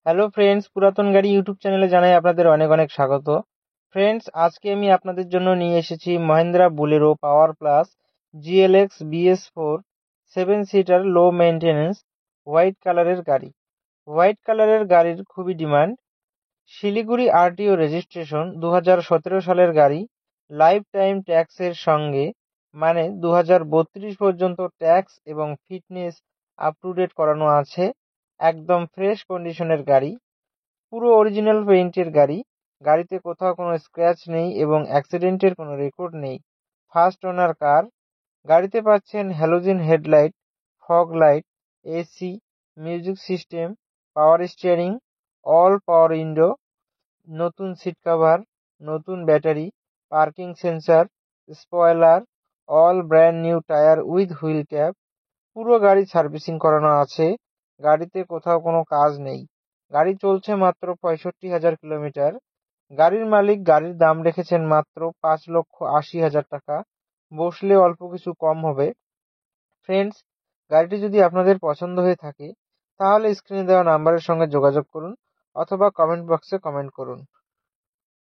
Hello friends, পুরাতন গাড়ি YouTube চ্যানেলে জানাই আপনাদের অনেক অনেক স্বাগত। ফ্রেন্ডস, আজকে আমি আপনাদের জন্য নিয়ে এসেছি Mahindra Bolero power plus GLX BS4 7 seater low maintenance white কালারের গাড়ি। হোয়াইট কালারের গাড়ির খুবই ডিমান্ড। শিলিগুড়ি RTO রেজিস্ট্রেশন 2017 সালের গাড়ি। লাইফ টাইম ট্যাক্সের সঙ্গে, মানে 2032 পর্যন্ত ট্যাক্স এবং ফিটনেস আপ টু ডেট করানো আছে। একদম ফ্রেশ কন্ডিশনের গাড়ি, পুরো অরিজিনাল পেইন্টের গাড়ি। গাড়িতে কোথাও কোনো স্ক্র্যাচ নেই এবং অ্যাক্সিডেন্টের কোনো রেকর্ড নেই। ফার্স্ট ওনার কার। গাড়িতে পাচ্ছেন halogen headlight, fog light, AC, music system, power steering, all পাওয়ার উইন্ডো, নতুন সিট কভার, নতুন battery, parking sensor, spoiler, all brand new tyre with wheel cap. পুরো গাড়ি সার্ভিসিং করানো আছে। গাড়িতে কোথাও কোনো কাজ নেই। গাড়ি চলছে মাত্র 65,000 কিলোমিটার। গাড়ির মালিক গাড়ির দাম রেখেছেন মাত্র 5,80,000 টাকা। বসলে অল্প কিছু কম হবে। ফ্রেন্ডস, গাড়িটি যদি আপনাদের পছন্দ হয়ে থাকে তাহলে স্ক্রিনে দেওয়া নাম্বারের সঙ্গে যোগাযোগ করুন অথবা কমেন্ট বক্সে কমেন্ট করুন।